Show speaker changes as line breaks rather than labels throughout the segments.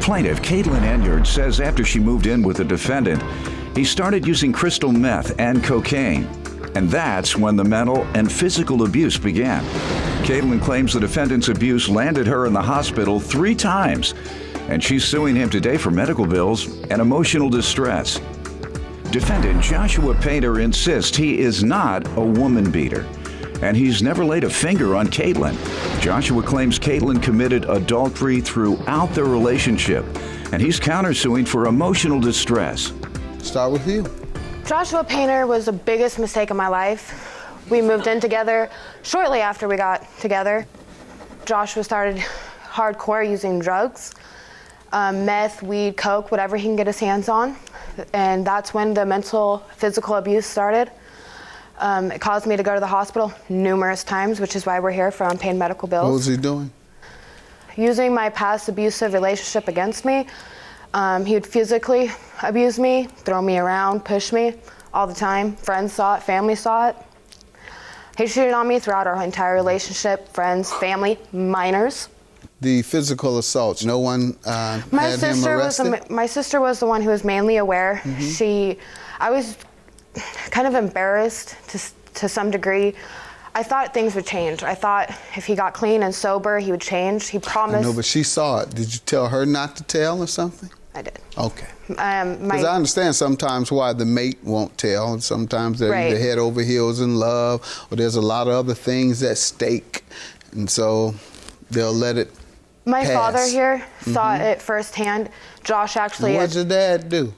plaintiff, Caitlyn, says after she moved in with the defendant, he started using crystal meth and cocaine. And that's when the mental and physical abuse began. Caitlyn claims the defendant's abuse landed her in the hospital 3 times, and she's suing him today for medical bills and emotional distress. Defendant Joshua Painter insists he is not a woman beater, and he's never laid a finger on Caitlyn. Joshua claims Caitlyn committed adultery throughout their relationship, and he's countersuing for emotional distress.
Start with you.
Joshua Painter was the biggest mistake of my life. We moved in together shortly after we got together. Joshua started hardcore using drugs, meth, weed, coke, whatever he can get his hands on. And that's when the mental, physical abuse started. It caused me to go to the hospital numerous times, which is why we're here for unpaid medical bills.
What was he doing?
Using my past abusive relationship against me. He would physically abuse me, throw me around, push me all the time. Friends saw it, family saw it. He cheated on me throughout our entire relationship, friends, family, minors.
The physical assaults, no one had him arrested?
My sister was the one who was mainly aware. I was kind of embarrassed to some degree. I thought things would change. I thought if he got clean and sober, he would change. He promised.
No, but she saw it. Did you tell her not to tell or something?
I did.
Okay. Because I understand sometimes why the mate won't tell, and sometimes they're either head over heels in love, or there's a lot of other things at stake, and so they'll let it
My
pass.
father here saw it firsthand. Josh actually.
What did your dad do?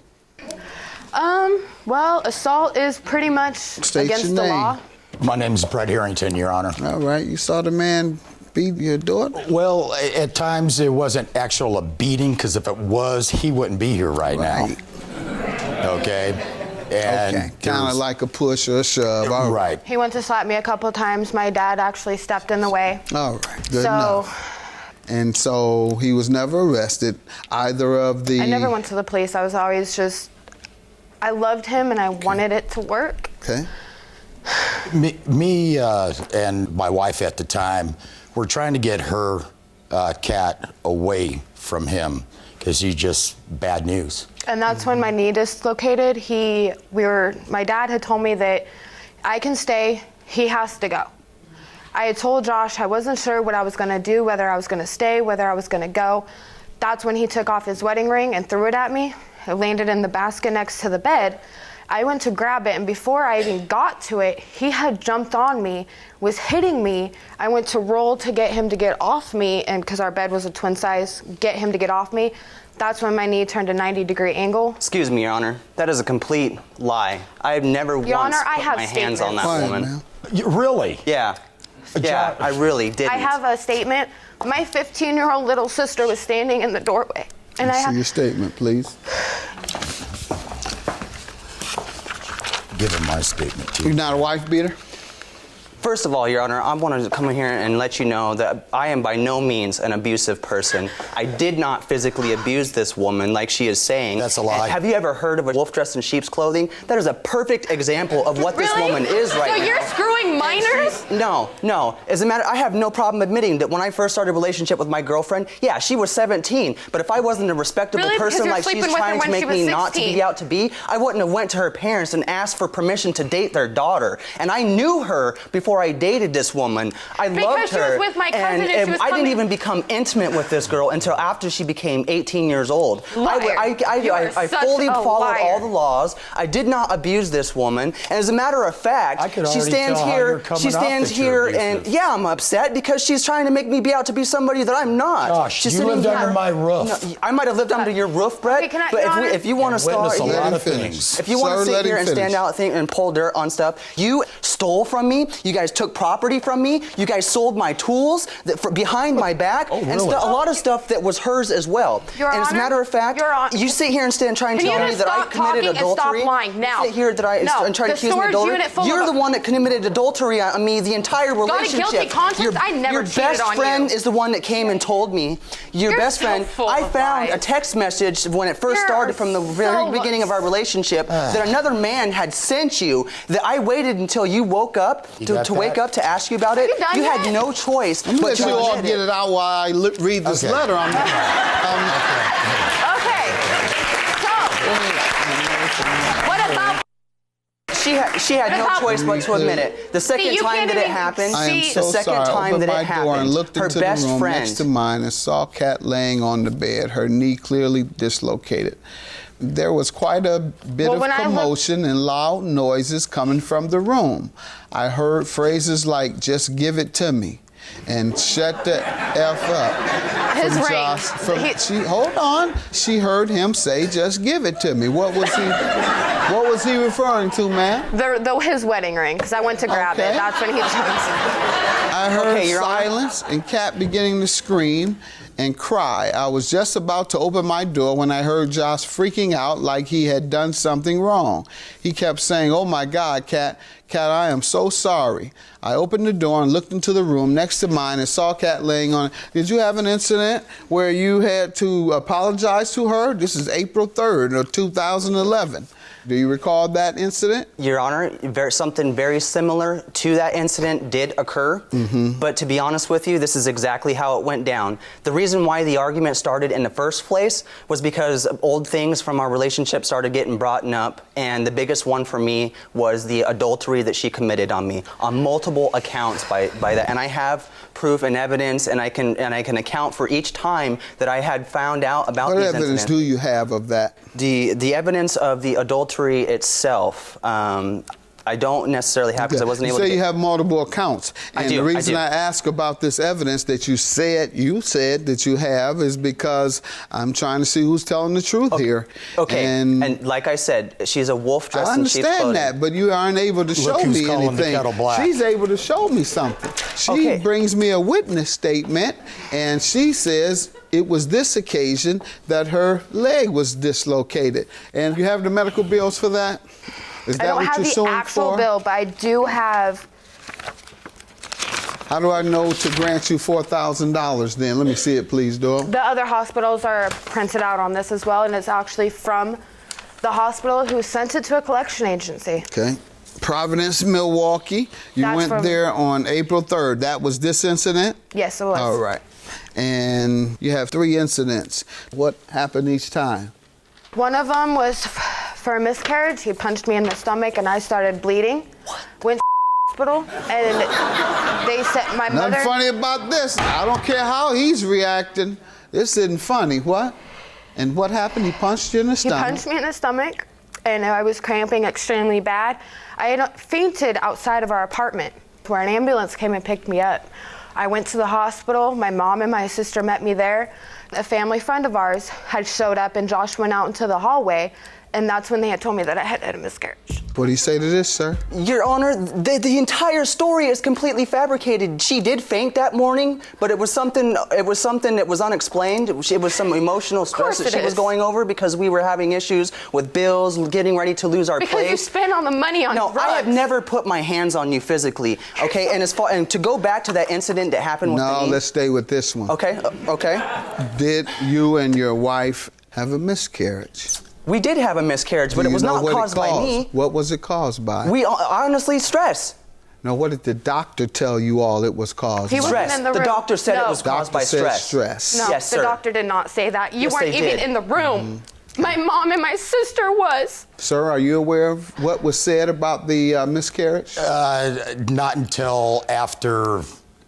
Well, assault is pretty much against the law.
My name's Brett Harrington, Your Honor.
All right, you saw the man beat your daughter?
Well, at times it wasn't actual a beating, because if it was, he wouldn't be here right now. Okay? And
kind of like a push or a shove. All
right.
He went to slap me a couple of times. My dad actually stepped in the way.
All right, good enough. And so he was never arrested, either of the...
I never went to the police. I was always just... I loved him and I wanted it to work.
Okay.
Me and my wife at the time were trying to get her cat away from him, because he's just bad news.
And that's when my knee dislocated. My dad had told me that I can stay, he has to go. I had told Josh I wasn't sure what I was gonna do, whether I was gonna stay, whether I was gonna go. That's when he took off his wedding ring and threw it at me. It landed in the basket next to the bed. I went to grab it, and before I even got to it, he had jumped on me, was hitting me. I went to roll to get him to get off me, and because our bed was a twin size, get him to get off me. That's when my knee turned a 90-degree angle.
Excuse me, Your Honor. That is a complete lie. I have never once put my hands on that woman.
Really?
Yeah. Yeah, I really didn't.
I have a statement. My 15-year-old little sister was standing in the doorway. And
I see your statement, please.
Give him my statement, too.
You're not a wife beater?
First of all, Your Honor, I want to come in here and let you know that I am by no means an abusive person. I did not physically abuse this woman like she is saying.
That's a lie.
Have you ever heard of a wolf dressed in sheep's clothing? That is a perfect example of what this woman is right now.
So you're screwing minors?
No. As a matter, I have no problem admitting that when I first started a relationship with my girlfriend, yeah, she was 17. But if I wasn't a respectable person like she's trying to make me not to be out to be, I wouldn't have went to her parents and asked for permission to date their daughter. And I knew her before I dated this woman. I loved her.
Because she was with my cousin and she was
I didn't even become intimate with this girl until after she became 18 years old. I fully followed all the laws. I did not abuse this woman. And as a matter of fact, she stands here and yeah, I'm upset because she's trying to make me be out to be somebody that I'm not.
Gosh, you lived under my roof.
No, I might have lived under your roof, Brett.
Okay,
but if you want to start
a lot of
things. If you want to sit here and stand out and pull dirt on stuff, you stole from me. You guys took property from me. You guys sold my tools behind my back.
Oh, really?
And a lot of stuff that was hers as well.
Your
and as a matter of fact, you sit here and try and tell me that I committed adultery.
Now.
You sit here and try to accuse me of adultery. You're the one that committed adultery on me the entire relationship.
Got a guilty conscience? I never cheated on you.
Your best friend is the one that came and told me. Your best friend. I found a text message when it first started from the very beginning of our relationship that another man had sent you, that I waited until you woke up to wake up to ask you about it. You had no choice.
But you all get it out while I read this letter.
She had no choice but to admit it. The second time that it happened,
I am so
the second
sorry.
time
Opened
that
my
it
door and
happened,
looked
her
into the
best
room
friend.
next to mine and saw Kat laying on the bed, her knee clearly dislocated. There was quite a bit of commotion and loud noises coming from the room. I heard phrases like, "Just give it to me," and "Shut the F up."
His
from
ring.
Josh, hold on. She heard him say, "Just give it to me." What was he referring to, ma'am?
His wedding ring, because I went to grab it. That's when he was
I heard silence and Kat beginning to scream and cry. I was just about to open my door when I heard Josh freaking out like he had done something wrong. He kept saying, "Oh my God, Kat, I am so sorry." I opened the door and looked into the room next to mine and saw Kat laying on it. Did you have an incident where you had to apologize to her? This is April 3rd of 2011. Do you recall that incident?
Your Honor, something very similar to that incident did occur, but to be honest with you, this is exactly how it went down. The reason why the argument started in the first place was because old things from our relationship started getting brought up, and the biggest one for me was the adultery that she committed on me on multiple accounts by that. And I have proof and evidence, and I can account for each time that I had found out about these incidents.
What evidence do you have of that?
The evidence of the adultery itself, I don't necessarily have because I wasn't able to.
You say you have multiple accounts, and the reason I ask about this evidence that you said that you have is because I'm trying to see who's telling the truth here.
Okay, and like I said, she's a wolf dressed in sheep's clothing.
I understand that, but you aren't able to show me anything. She's able to show me something. She brings me a witness statement, and she says it was this occasion that her leg was dislocated. And you have the medical bills for that? Is that what you're suing for?
I don't have the actual bill, but I do have.
How do I know to grant you $4,000 then? Let me see it, please, Doyle.
The other hospitals are printed out on this as well, and it's actually from the hospital who sent it to a collection agency.
Okay. Providence, Milwaukee. You went there on April 3rd. That was this incident?
Yes, it was.
All right. And you have 3 incidents. What happened each time?
One of them was for a miscarriage. He punched me in the stomach and I started bleeding. Went to the hospital and they said my mother.
Nothing funny about this. I don't care how he's reacting. This isn't funny. What? And what happened? He punched you in the stomach?
He punched me in the stomach and I was cramping extremely bad. I had fainted outside of our apartment where an ambulance came and picked me up. I went to the hospital. My mom and my sister met me there. A family friend of ours had showed up and Josh went out into the hallway, and that's when they had told me that I had a miscarriage.
What do you say to this, sir?
Your Honor, the entire story is completely fabricated. She did faint that morning, but it was something that was unexplained. It was some emotional stress that she was going over because we were having issues with bills, getting ready to lose our place.
Because you spent all the money on drugs.
No, I have never put my hands on you physically, okay? And to go back to that incident that happened with
No, let's stay with this one.
Okay, okay.
Did you and your wife have a miscarriage?
We did have a miscarriage, but it was not caused by me.
What was it caused by?
We honestly stress.
Now, what did the doctor tell you all it was caused by?
Stress. The doctor said it was caused by stress.
No,
yes,
the doctor did not say that. You weren't even in the room.
Mm-hmm.
My mom and my sister was.
Sir, are you aware of what was said about the miscarriage?
Not until after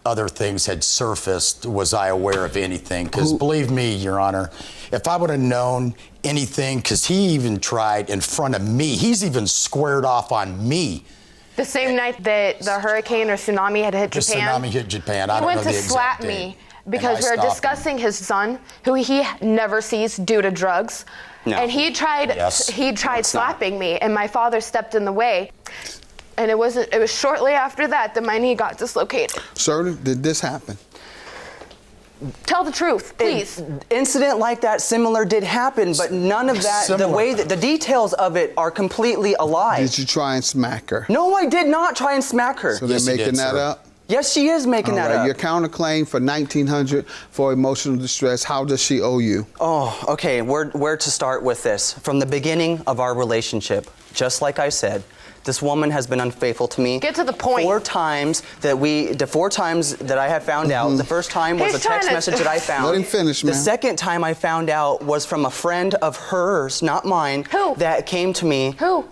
other things had surfaced was I aware of anything. Because believe me, Your Honor, if I would have known anything, because he even tried in front of me, he's even squared off on me.
The same night that the hurricane or tsunami had hit Japan.
The tsunami hit Japan. I
don't know the exact date. He went to slap me because we were discussing his son, who he never sees due to drugs. No. And he tried slapping me, and my father stepped in the way. And it was shortly after that my knee got dislocated.
Sir, did this happen?
Tell the truth, please.
Incident like that similar did happen, but none of that, the details of it are completely a lie.
Did you try and smack her?
No, I did not try and smack her.
So they're making that up?
Yes, she is making that up.
Your counterclaim for $1,900 for emotional distress, how does she owe you?
Oh, okay, where to start with this? From the beginning of our relationship, just like I said, This woman has been unfaithful to me.
Get to the point.
4 times that I have found out. The first time was a text message that I found.
Let him finish, man.
The second time I found out was from a friend of hers, not mine.
Who?
That came to me.
Who?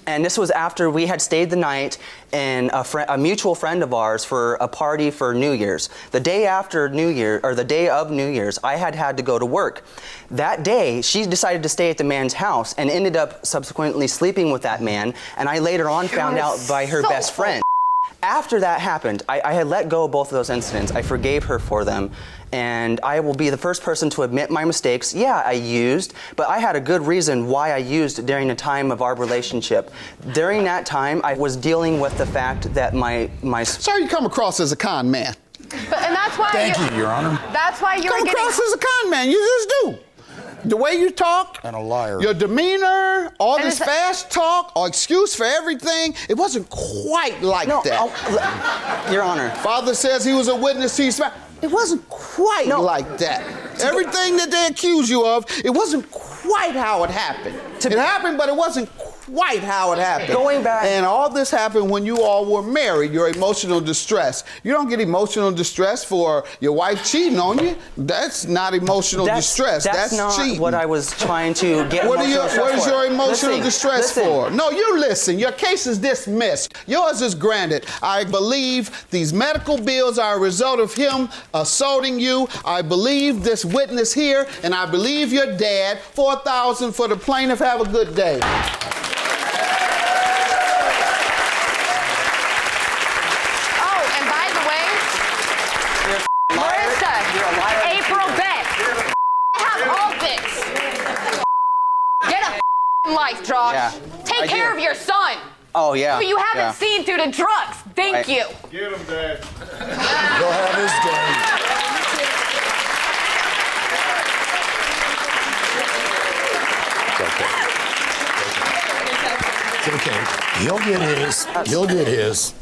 And this was after we had stayed the night in a mutual friend of ours for a party for New Year's. The day after New Year, or the day of New Year's, I had to go to work. That day, she decided to stay at the man's house and ended up subsequently sleeping with that man. And I later on found out by her best friend. After that happened, I had let go of both of those incidents. I forgave her for them. And I will be the first person to admit my mistakes. Yeah, I used, but I had a good reason why I used during the time of our relationship. During that time, I was dealing with the fact that my
Sir, you come across as a con man.
And that's why
Thank you, Your Honor.
That's why you
Come across as a con man. You just do. The way you talk,
And a liar.
your demeanor, all
And
this fast talk, or excuse for everything, it wasn't quite like that.
Your Honor.
Father says he was a witness. It wasn't quite like that. Everything that they accuse you of, it wasn't quite how it happened. It happened, but it wasn't quite how it happened.
Going back.
And all this happened when you all were married, your emotional distress. You don't get emotional distress for your wife cheating on you. That's not emotional distress. That's
not
cheating.
what I was trying to get.
What is your emotional distress for? No, you listen. Your case is dismissed. Yours is granted. I believe these medical bills are a result of him assaulting you. I believe this witness here, and I believe your dad. $4,000 for the plaintiff. Have a good day.
Life, Josh.
Yeah,
Take care of your son.
Oh, yeah.
Who you haven't seen through the drugs. Thank you.
Get him, Dad.
He'll have his day. It's okay. He'll get his. He'll get his.